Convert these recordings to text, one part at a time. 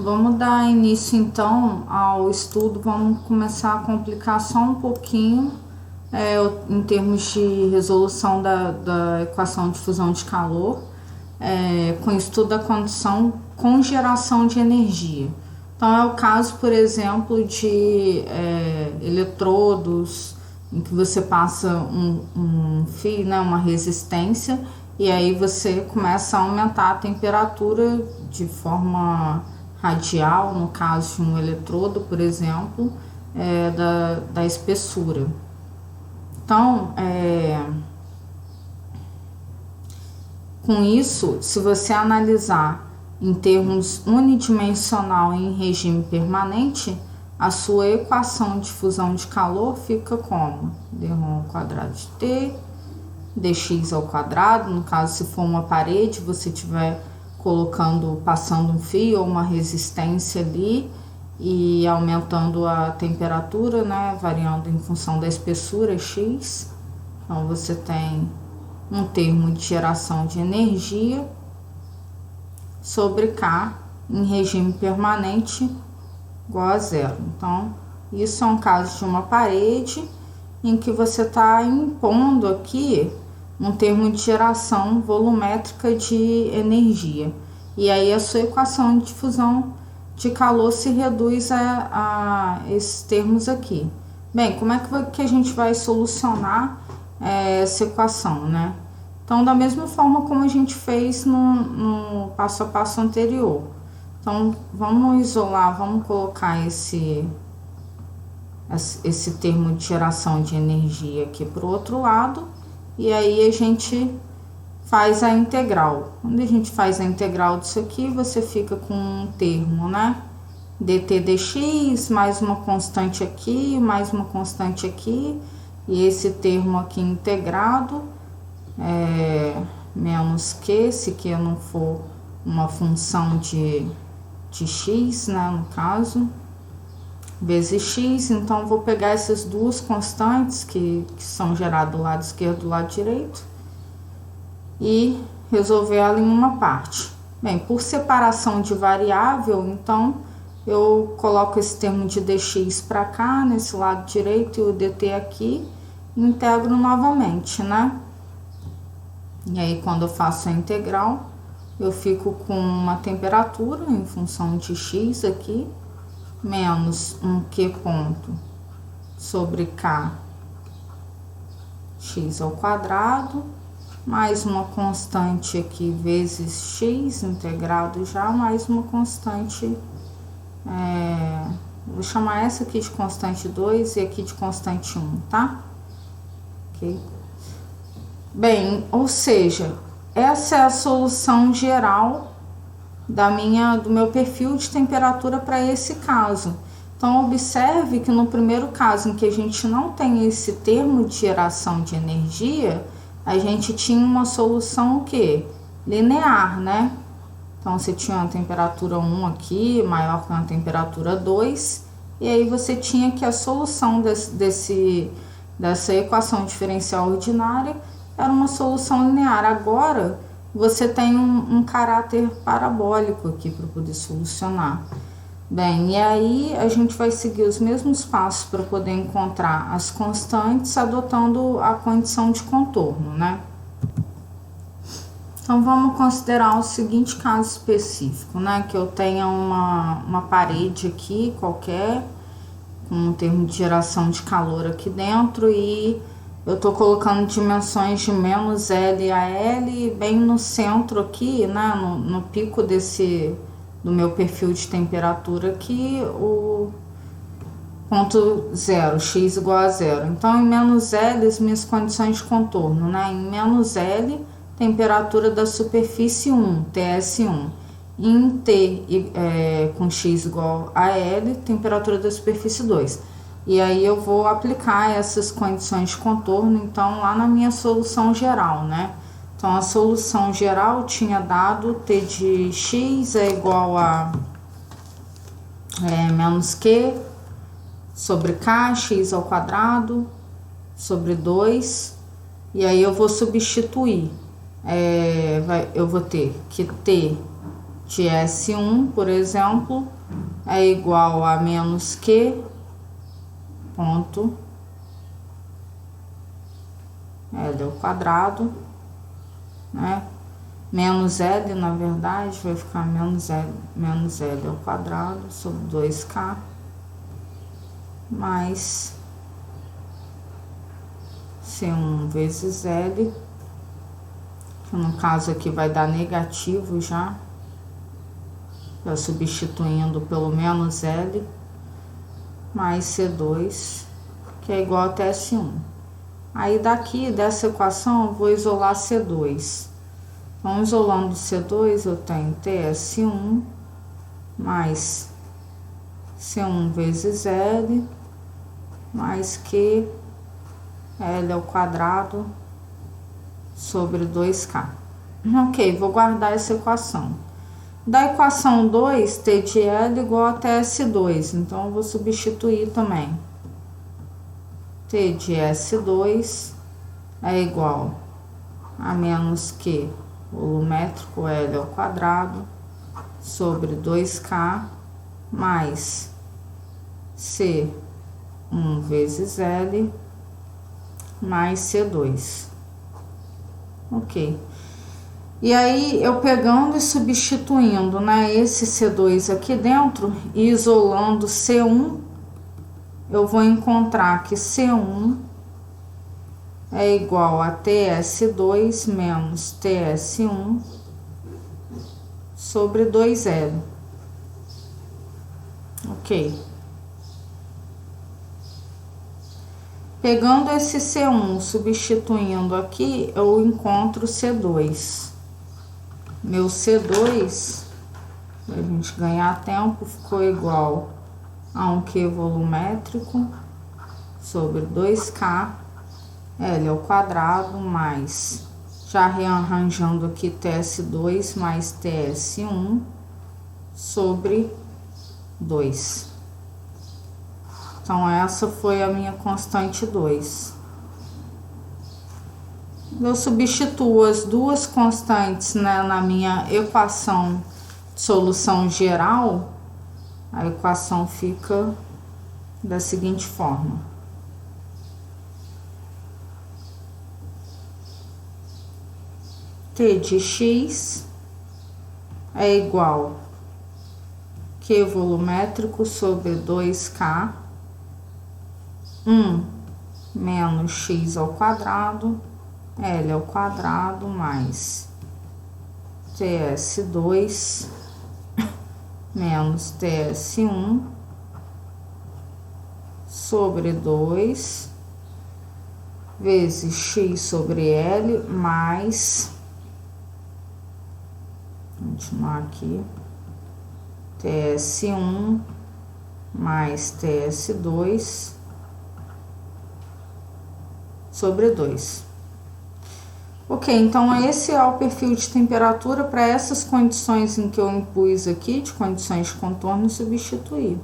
Vamos dar início então ao estudo, vamos começar a complicar só um pouquinho em termos de resolução da equação de fusão de calor, com o estudo da condição com geração de energia. Então é o caso, por exemplo, de eletrodos em que você passa um fio, né, uma resistência, e aí você começa a aumentar a temperatura de forma radial, no caso de um eletrodo, por exemplo, da espessura. Então, com isso, se você analisar em termos unidimensional em regime permanente, a sua equação de fusão de calor fica como? d1 ao quadrado de t, dx ao quadrado, no caso se for uma parede, você estiver passando um fio ou uma resistência ali e aumentando a temperatura, né, variando em função da espessura x. Então você tem um termo de geração de energia sobre K em regime permanente igual a zero. Então isso é um caso de uma parede em que você está impondo aqui um termo de geração volumétrica de energia. E aí a sua equação de difusão de calor se reduz a esses termos aqui. Bem, como é que a gente vai solucionar essa equação, né? Então, da mesma forma como a gente fez no passo a passo anterior. Então, vamos isolar, vamos colocar esse termo de geração de energia aqui para o outro lado. E aí a gente faz a integral. Quando a gente faz a integral disso aqui, você fica com um termo, né? dt dx, mais uma constante aqui, mais uma constante aqui. E esse termo aqui integrado, menos q, se q não for uma função de x, né, no caso, vezes x. Então vou pegar essas duas constantes que são geradas do lado esquerdo e do lado direito e resolver ela em uma parte. Bem, por separação de variável, então eu coloco esse termo de dx para cá, nesse lado direito, e o dt aqui, e integro novamente, né? E aí quando eu faço a integral, eu fico com uma temperatura em função de x aqui, menos um q ponto sobre k x ao quadrado, mais uma constante aqui vezes x integrado já, mais uma constante, vou chamar essa aqui de constante 2 e aqui de constante 1, tá? Ok? Bem, ou seja, essa é a solução geral do meu perfil de temperatura para esse caso. Então, observe que no primeiro caso, em que a gente não tem esse termo de geração de energia, a gente tinha uma solução o quê? Linear, né? Então, você tinha uma temperatura 1 aqui, maior que uma temperatura 2, e aí você tinha que a solução dessa equação diferencial ordinária era uma solução linear. Agora, você tem um caráter parabólico aqui para poder solucionar. Bem, e aí a gente vai seguir os mesmos passos para poder encontrar as constantes, adotando a condição de contorno, né? Então, vamos considerar o seguinte caso específico, né? Que eu tenha uma parede aqui qualquer, com um termo de geração de calor aqui dentro, e eu tô colocando dimensões de menos L a L, bem no centro aqui, né? No pico do meu perfil de temperatura aqui, o ponto zero, x igual a zero. Então, em menos L, as minhas condições de contorno, né? Em menos L, temperatura da superfície 1, TS1. Em T, com x igual a L, temperatura da superfície 2. E aí eu vou aplicar essas condições de contorno, então, lá na minha solução geral, né? Então, a solução geral tinha dado T de x é igual a menos Q sobre K, x ao quadrado, sobre 2. E aí eu vou substituir. Eu vou ter que T de S1, por exemplo, é igual a menos Q ponto L ao quadrado, né? Menos L, na verdade, vai ficar menos L ao quadrado sobre 2K mais C1 vezes L, que no caso aqui vai dar negativo já substituindo pelo menos L, mais C2, que é igual a TS1. Aí daqui, dessa equação, eu vou isolar C2. Então, isolando C2, eu tenho TS1 mais C1 vezes L, mais Q L ao quadrado sobre 2K. Ok, vou guardar essa equação. Da equação 2, T de L igual a TS2, então eu vou substituir também. T de S2 é igual a menos Q volumétrico L ao quadrado sobre 2K mais C1 vezes L mais C2. Ok. E aí, eu pegando e substituindo, né, esse C2 aqui dentro e isolando C1, eu vou encontrar que C1 é igual a TS2 menos TS1 sobre 2L. Ok. Pegando esse C1, substituindo aqui, eu encontro C2. Meu C2, para a gente ganhar tempo, ficou igual a um Q volumétrico sobre 2K L ao quadrado mais, já rearranjando aqui, TS2 mais TS1 sobre 2. Então, essa foi a minha constante 2. Eu substituo as duas constantes, né, na minha equação de solução geral. A equação fica da seguinte forma. T de x é igual a Q volumétrico sobre 2K 1 menos x ao quadrado L ao quadrado mais TS2 menos TS1 sobre 2 vezes x sobre L mais, continuar aqui, TS1 mais TS2 sobre 2. Ok, então esse é o perfil de temperatura para essas condições em que eu impus aqui, de condições de contorno, substituir.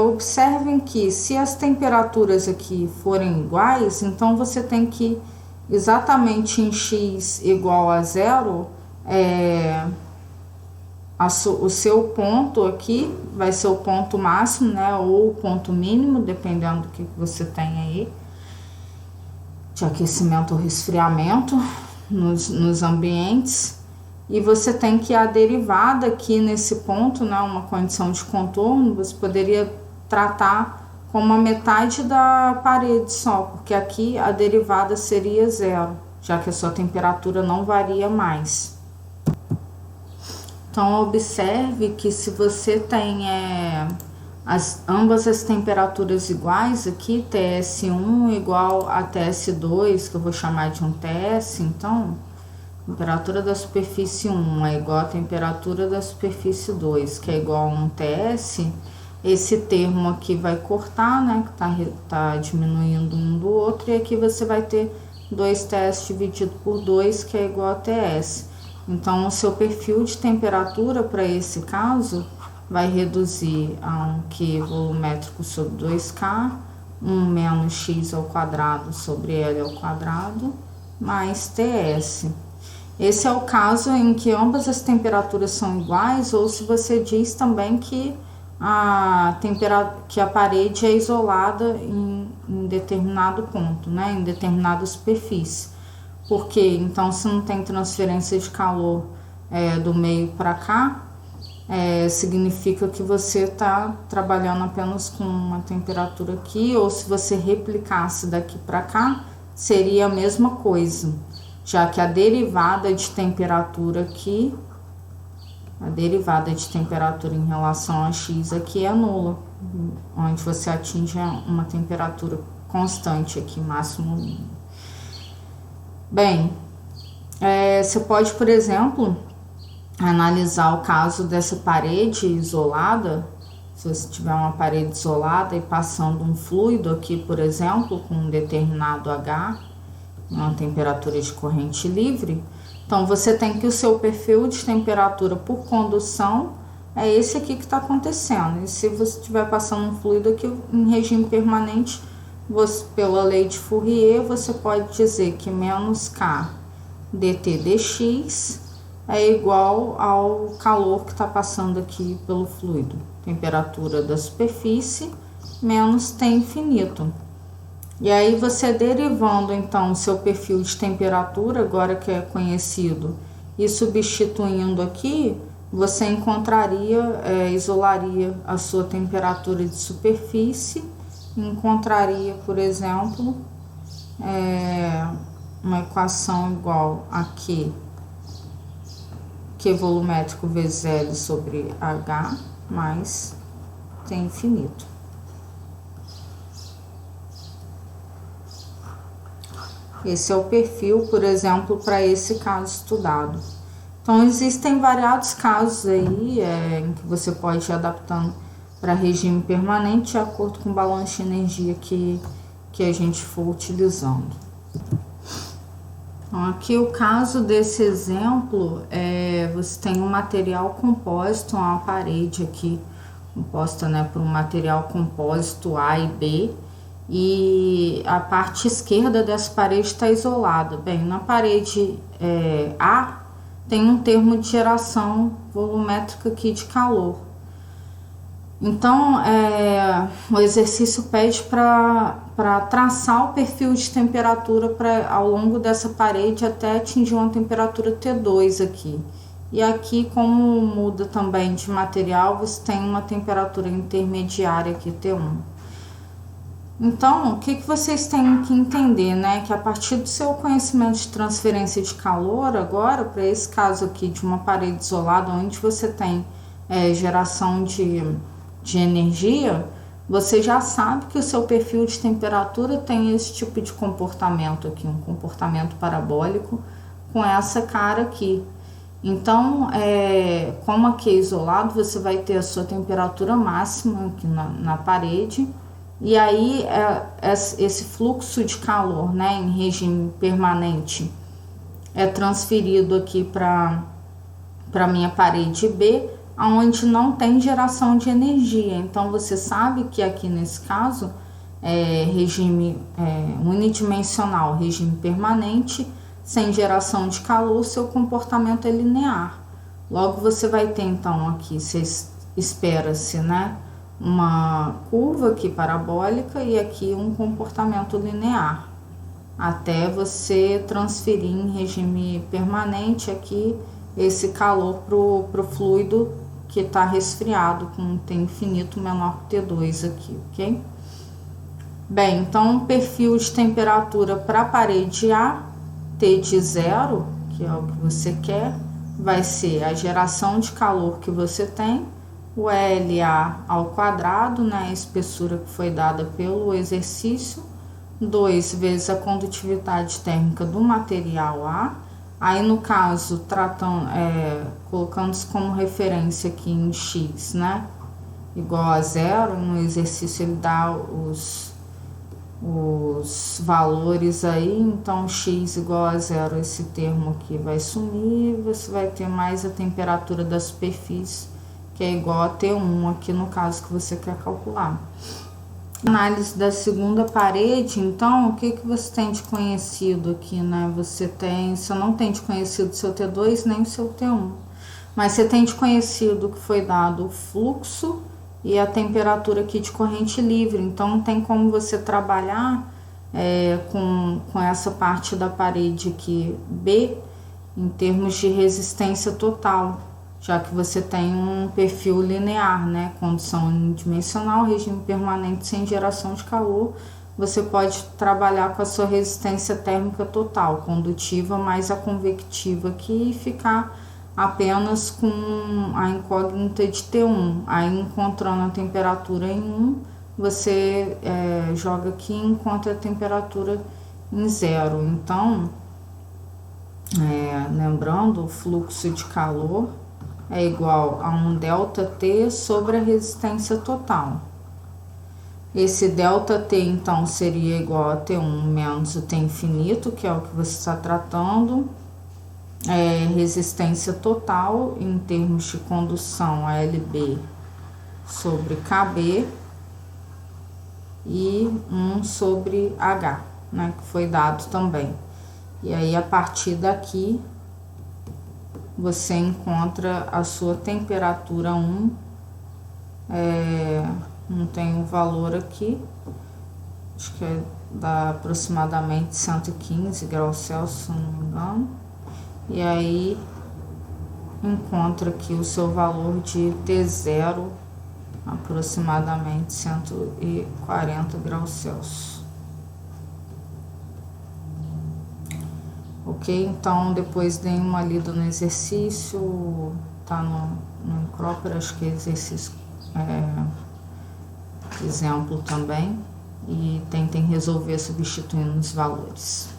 Observem que se as temperaturas aqui forem iguais, então você tem que exatamente em x igual a 0, o seu ponto aqui vai ser o ponto máximo, né, ou o ponto mínimo, dependendo do que você tem aí, de aquecimento ou resfriamento nos ambientes, e você tem que a derivada aqui nesse ponto, né, uma condição de contorno, você poderia tratar como a metade da parede só, porque aqui a derivada seria 0, já que a sua temperatura não varia mais. Então, observe que se você tem ambas as temperaturas iguais aqui, TS1 igual a TS2, que eu vou chamar de um TS, então, temperatura da superfície 1 é igual a temperatura da superfície 2, que é igual a um TS, esse termo aqui vai cortar, né, que tá diminuindo um do outro, e aqui você vai ter 2TS dividido por 2, que é igual a TS. Então, o seu perfil de temperatura para esse caso vai reduzir a um Q volumétrico sobre 2K, 1 menos x ao quadrado sobre L ao quadrado, mais TS. Esse é o caso em que ambas as temperaturas são iguais, ou se você diz também que que a parede é isolada em determinado ponto, né, em determinada superfície. Porque então, se não tem transferência de calor do meio para cá, significa que você está trabalhando apenas com uma temperatura aqui, ou se você replicasse daqui para cá, seria a mesma coisa, já que a derivada de temperatura aqui, a derivada de temperatura em relação a x aqui é nula, onde você atinge uma temperatura constante aqui, máximo mínimo. Bem, você pode, por exemplo, analisar o caso dessa parede isolada. Se você tiver uma parede isolada e passando um fluido aqui, por exemplo, com um determinado H, uma temperatura de corrente livre, então você tem que o seu perfil de temperatura por condução é esse aqui que está acontecendo. E se você estiver passando um fluido aqui em regime permanente, pela lei de Fourier, você pode dizer que menos K dt dx é igual ao calor que está passando aqui pelo fluido. Temperatura da superfície menos T infinito. E aí você derivando então o seu perfil de temperatura, agora que é conhecido, e substituindo aqui, você encontraria, isolaria a sua temperatura de superfície, encontraria, por exemplo, uma equação igual a Q volumétrico vezes L sobre H mais T infinito. Esse é o perfil, por exemplo, para esse caso estudado. Então, existem variados casos aí em que você pode ir adaptando para regime permanente de acordo com o balanço de energia que a gente for utilizando. Então, aqui o caso desse exemplo você tem um material compósito, uma parede aqui composta, né, por um material compósito A e B, e a parte esquerda dessa parede está isolada. Bem, na parede A tem um termo de geração volumétrica aqui de calor. Então, o exercício pede para traçar o perfil de temperatura ao longo dessa parede até atingir uma temperatura T2 aqui. E aqui, como muda também de material, você tem uma temperatura intermediária aqui, T1. Então, o que vocês têm que entender, né? Que a partir do seu conhecimento de transferência de calor, agora, para esse caso aqui de uma parede isolada, onde você tem geração de energia, você já sabe que o seu perfil de temperatura tem esse tipo de comportamento aqui, um comportamento parabólico com essa cara aqui. Então, como aqui é isolado, você vai ter a sua temperatura máxima aqui na parede, e aí esse fluxo de calor, né, em regime permanente é transferido aqui para a minha parede B, onde não tem geração de energia. Então, você sabe que aqui nesse caso, regime unidimensional, regime permanente, sem geração de calor, seu comportamento é linear. Logo, você vai ter, então, aqui, espera-se, né, uma curva aqui parabólica e aqui um comportamento linear, até você transferir em regime permanente aqui esse calor pro fluido que está resfriado com um T infinito menor que T2 aqui, ok? Bem, então o perfil de temperatura para a parede A, T de 0, que é o que você quer, vai ser a geração de calor que você tem, o LA ao quadrado, né, a espessura que foi dada pelo exercício, 2 vezes a condutividade térmica do material A. Aí, no caso, colocando-se como referência aqui em X, né, igual a 0, no exercício ele dá os valores aí, então X igual a 0, esse termo aqui vai sumir, você vai ter mais a temperatura da superfície, que é igual a T1 aqui no caso que você quer calcular. Análise da segunda parede, então, o que que você tem de conhecido aqui, né? Você não tem de conhecido o seu T2 nem o seu T1, mas você tem de conhecido que foi dado o fluxo e a temperatura aqui de corrente livre, então tem como você trabalhar com essa parte da parede aqui B em termos de resistência total, já que você tem um perfil linear, né? Condução unidimensional, regime permanente sem geração de calor, você pode trabalhar com a sua resistência térmica total, condutiva mais a convectiva aqui, e ficar apenas com a incógnita de T1. Aí, encontrando a temperatura em 1, você joga aqui e encontra a temperatura em 0. Então, lembrando, o fluxo de calor é igual a um ΔT sobre a resistência total. Esse ΔT, então, seria igual a T1 menos o T infinito, que é o que você está tratando. Resistência total em termos de condução, LB sobre KB, e 1 sobre H, né, que foi dado também. E aí, a partir daqui, você encontra a sua temperatura 1, não tem o valor aqui, acho que dá aproximadamente 115 graus Celsius, se não me engano. E aí, encontra aqui o seu valor de T0, aproximadamente 140 graus Celsius. Ok? Então, depois deem uma lida no exercício, tá no Incroper, acho que é exercício exemplo também, e tentem resolver substituindo os valores.